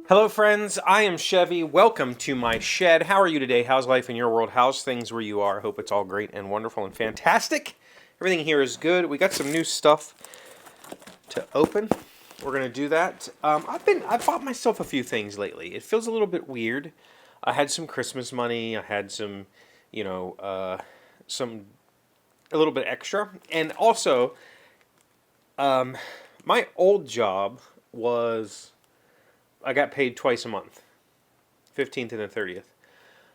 Hello friends, I am Chevy. Welcome to my shed. How are you today? How's life in your world? How's things where you are? I hope it's all great and wonderful and fantastic. Everything here is good. We got some new stuff to open. We're gonna do that. I bought myself a few things lately. It feels a little bit weird. I had some Christmas money. I had some, some a little bit extra, and also, my old job was I got paid twice a month, 15th and the 30th.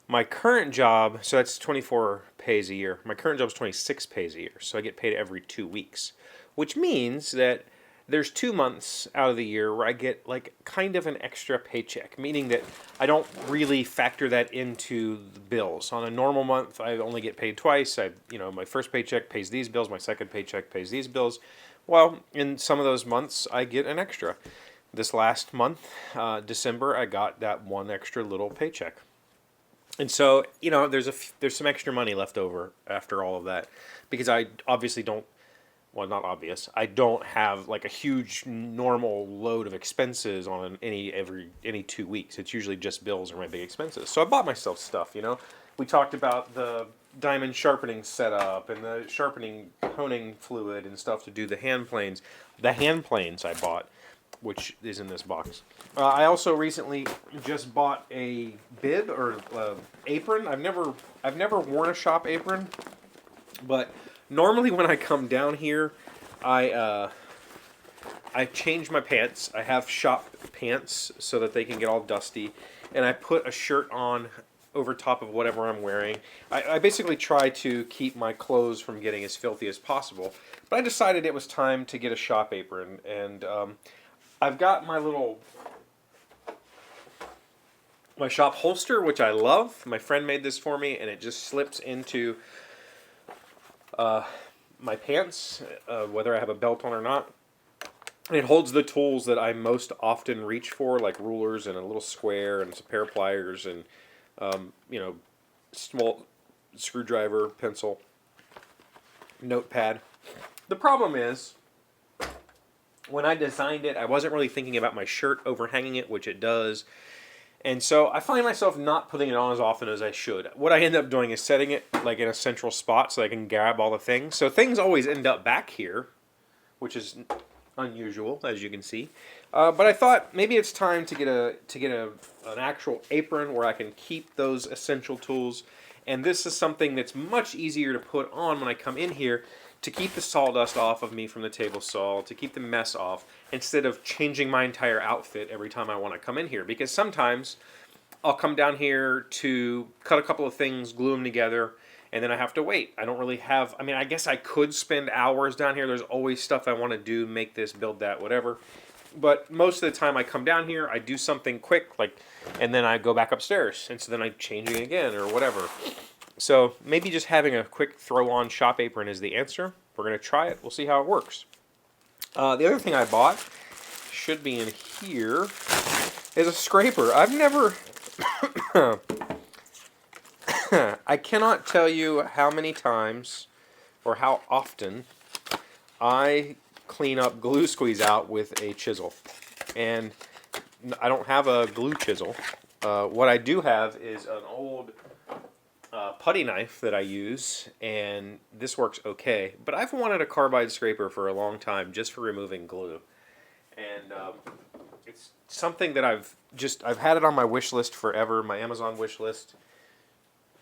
My current job, so that's 24 pays a year. My current job is 26 pays a year, so I get paid every 2 weeks, which means that there's 2 months out of the year where I get like kind of an extra paycheck, meaning that I don't really factor that into the bills. On a normal month, I only get paid twice. My first paycheck pays these bills, my second paycheck pays these bills. Well, in some of those months, I get an extra. This last month, December, I got that one extra little paycheck. And so, there's some extra money left over after all of that because I obviously don't, well, not obvious. I don't have like a huge normal load of expenses on any 2 weeks. It's usually just bills or my big expenses. So I bought myself stuff, We talked about the diamond sharpening setup and the sharpening honing fluid and stuff to do the hand planes. The hand planes I bought, which is in this box. I also recently just bought a bib or apron. I've never worn a shop apron, but normally when I come down here, I change my pants. I have shop pants so that they can get all dusty, and I put a shirt on over top of whatever I'm wearing. I basically try to keep my clothes from getting as filthy as possible, but I decided it was time to get a shop apron, and I've got my shop holster, which I love. My friend made this for me, and it just slips into my pants, whether I have a belt on or not. And it holds the tools that I most often reach for, like rulers and a little square and some pair of pliers and, small screwdriver, pencil, notepad. The problem is, when I designed it, I wasn't really thinking about my shirt overhanging it, which it does. And so I find myself not putting it on as often as I should. What I end up doing is setting it like in a central spot so I can grab all the things. So things always end up back here, which is unusual, as you can see. But I thought maybe it's time to get an actual apron where I can keep those essential tools. And this is something that's much easier to put on when I come in here, to keep the sawdust off of me from the table saw, to keep the mess off, instead of changing my entire outfit every time I want to come in here. Because sometimes I'll come down here to cut a couple of things, glue them together, and then I have to wait. I don't really have, I guess I could spend hours down here. There's always stuff I want to do, make this, build that, whatever. But most of the time I come down here, I do something quick, and then I go back upstairs. And so then I'm changing again or whatever. So maybe just having a quick throw-on shop apron is the answer. We're going to try it. We'll see how it works. The other thing I bought, should be in here, is a scraper. I've never... I cannot tell you how many times or how often I clean up glue squeeze out with a chisel. And I don't have a glue chisel. What I do have is an old putty knife that I use, and this works okay. But I've wanted a carbide scraper for a long time just for removing glue. And it's something that I've had it on my wish list forever, my Amazon wish list.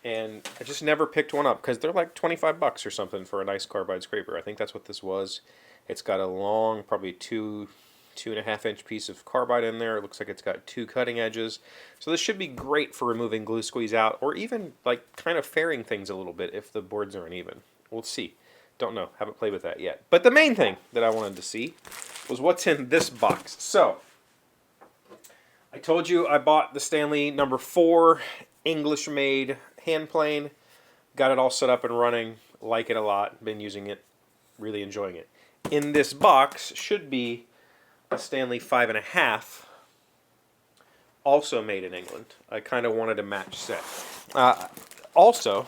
And I just never picked one up because they're like 25 bucks or something for a nice carbide scraper. I think that's what this was. It's got a long, probably 2.5 inch piece of carbide in there. It looks like it's got 2 cutting edges. So this should be great for removing glue squeeze out, or even like kind of fairing things a little bit if the boards are uneven. We'll see. Don't know. Haven't played with that yet. But the main thing that I wanted to see was what's in this box. So I told you I bought the Stanley number 4 English-made hand plane. Got it all set up and running. Like it a lot. Been using it. Really enjoying it. In this box should be a Stanley 5.5, also made in England. I kind of wanted a match set. Also,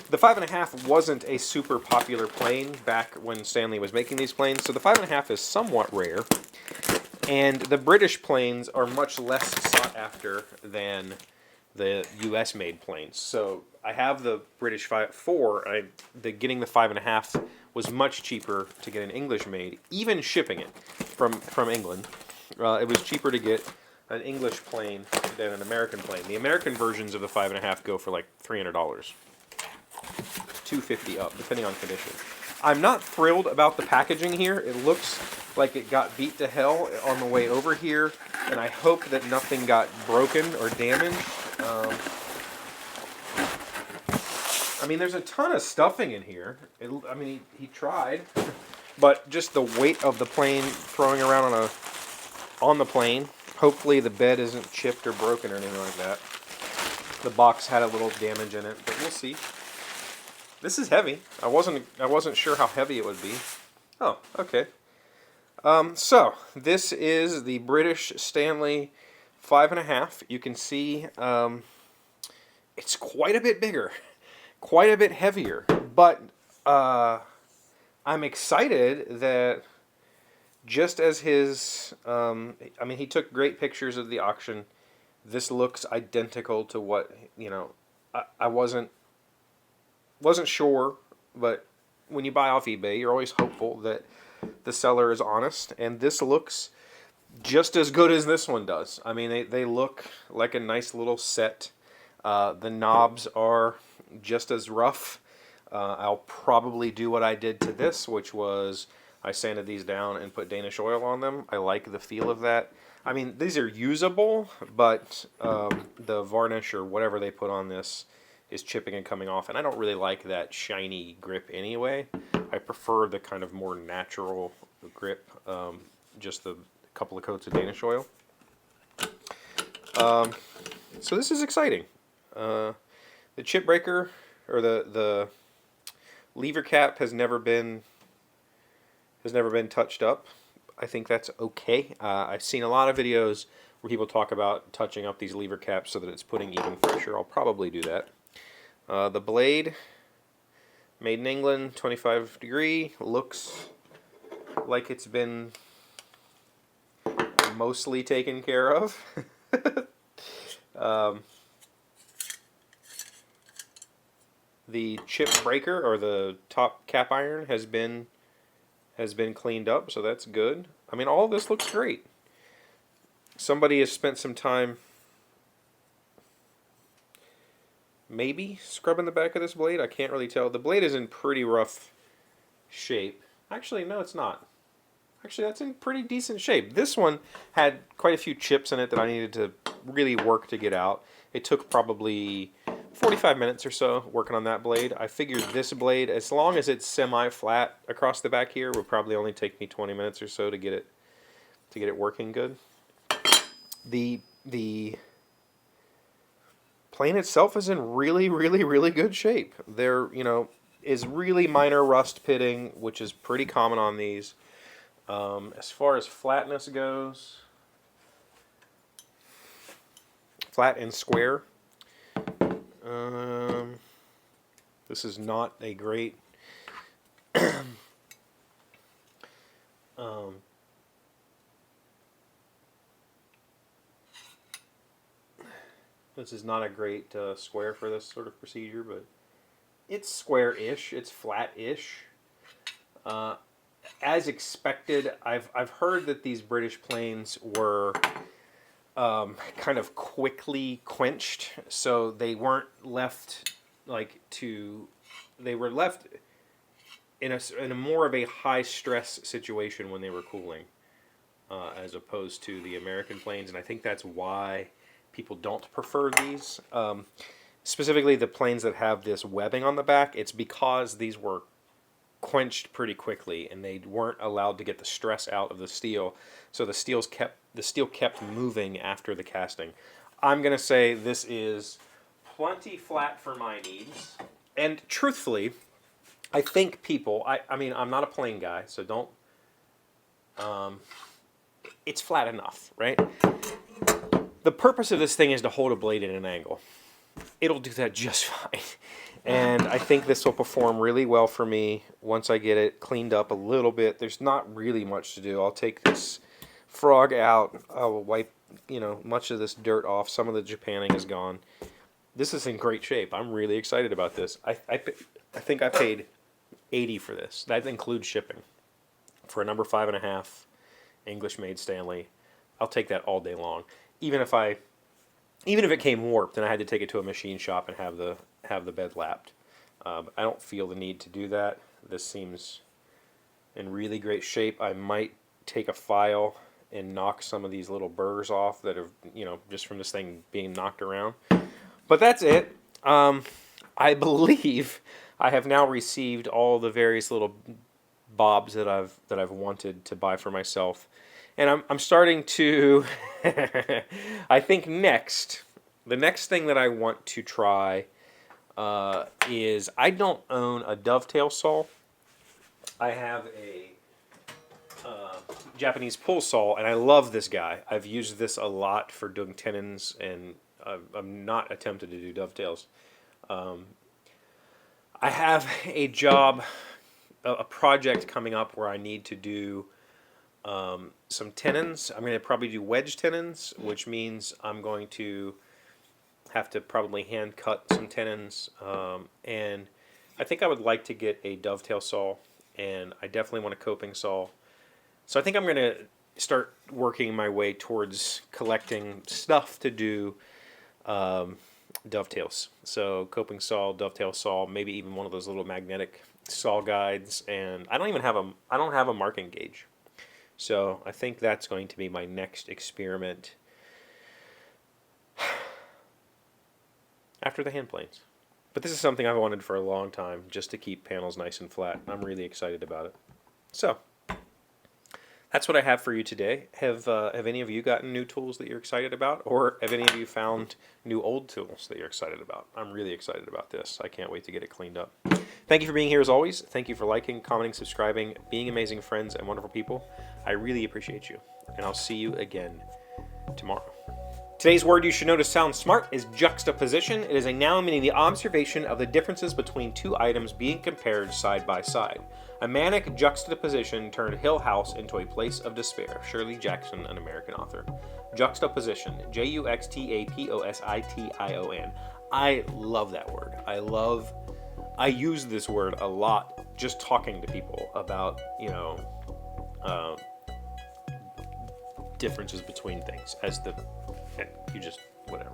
the 5.5 wasn't a super popular plane back when Stanley was making these planes, so the 5.5 is somewhat rare. And the British planes are much less sought after than the U.S. made planes. So I have the British 4. Getting the 5.5 was much cheaper to get an English made, even shipping it from England. It was cheaper to get an English plane than an American plane. The American versions of the 5.5 go for like $300, $250 up, depending on condition. I'm not thrilled about the packaging here. It looks like it got beat to hell on the way over here, and I hope that nothing got broken or damaged. I mean, there's a ton of stuffing in here. He tried, but just the weight of the plane throwing around on the plane. Hopefully the bed isn't chipped or broken or anything like that. The box had a little damage in it, but we'll see. This is heavy. I wasn't sure how heavy it would be. Oh, okay. So this is the British Stanley 5.5. You can see it's quite a bit bigger, quite a bit heavier. But I'm excited that just as his, he took great pictures of the auction. This looks identical to what, I wasn't sure, but when you buy off eBay, you're always hopeful that the seller is honest, and this looks just as good as this one does. I mean, they look like a nice little set. The knobs are just as rough. I'll probably do what I did to this, which was I sanded these down and put Danish oil on them. I like the feel of that. I mean, these are usable, but the varnish or whatever they put on this is chipping and coming off, and I don't really like that shiny grip anyway. I prefer the kind of more natural grip, just a couple of coats of Danish oil. So this is exciting. The chip breaker, or the lever cap has never been touched up. I think that's okay. I've seen a lot of videos where people talk about touching up these lever caps so that it's putting even pressure. I'll probably do that. The blade, made in England, 25 degree, looks like it's been mostly taken care of. The chip breaker, or the top cap iron, has been cleaned up, so that's good. I mean, all of this looks great. Somebody has spent some time maybe scrubbing the back of this blade. I can't really tell. The blade is in pretty rough shape. Actually, no, it's not. Actually, that's in pretty decent shape. This one had quite a few chips in it that I needed to really work to get out. It took probably 45 minutes or so working on that blade. I figured this blade, as long as it's semi-flat across the back here, would probably only take me 20 minutes or so to get it working good. The plane itself is in really, really, really good shape. There, is really minor rust pitting, which is pretty common on these. As far as flatness goes, flat and square. This is not a great this is not a great square for this sort of procedure, but it's square-ish, it's flat-ish. As expected, I've heard that these British planes were kind of quickly quenched, so they weren't left they were left in a more of a high stress situation when they were cooling, as opposed to the American planes, and I think that's why people don't prefer these. Specifically the planes that have this webbing on the back, it's because these were quenched pretty quickly and they weren't allowed to get the stress out of the steel, so the steel kept moving after the casting. I'm gonna say this is plenty flat for my needs, and truthfully, I think people, I mean, I'm not a plane guy, so don't, it's flat enough, right? The purpose of this thing is to hold a blade at an angle. It'll do that just fine. And I think this will perform really well for me once I get it cleaned up a little bit. There's not really much to do. I'll take this frog out. I will wipe, much of this dirt off. Some of the Japanning is gone. This is in great shape. I'm really excited about this. I think I paid $80 for this. That includes shipping. For a number 5.5 English-made Stanley, I'll take that all day long. Even if it came warped and I had to take it to a machine shop and have the bed lapped, I don't feel the need to do that. This seems in really great shape. I might take a file and knock some of these little burrs off that have, just from this thing being knocked around. But that's it. I believe I have now received all the various little bobs that I've wanted to buy for myself, and I'm starting to. I think the next thing that I want to try is, I don't own a dovetail saw. I have a Japanese pull saw, and I love this guy. I've used this a lot for doing tenons, and I'm not attempted to do dovetails. I have a job, a project coming up where I need to do some tenons. I'm going to probably do wedge tenons, which means I'm going to have to probably hand cut some tenons. And I think I would like to get a dovetail saw, and I definitely want a coping saw. So I think I'm going to start working my way towards collecting stuff to do dovetails. So coping saw, dovetail saw, maybe even one of those little magnetic saw guides. And I don't have a marking gauge. So I think that's going to be my next experiment after the hand planes. But this is something I've wanted for a long time, just to keep panels nice and flat. I'm really excited about it. So that's what I have for you today. Have any of you gotten new tools that you're excited about? Or have any of you found new old tools that you're excited about? I'm really excited about this. I can't wait to get it cleaned up. Thank you for being here as always. Thank you for liking, commenting, subscribing, being amazing friends and wonderful people. I really appreciate you. And I'll see you again tomorrow. Today's word you should know to sound smart is juxtaposition. It is a noun meaning the observation of the differences between two items being compared side by side. A manic juxtaposition turned Hill House into a place of despair. Shirley Jackson, an American author. Juxtaposition. Juxtaposition. I love that word. I use this word a lot just talking to people about, differences between things. Whatever.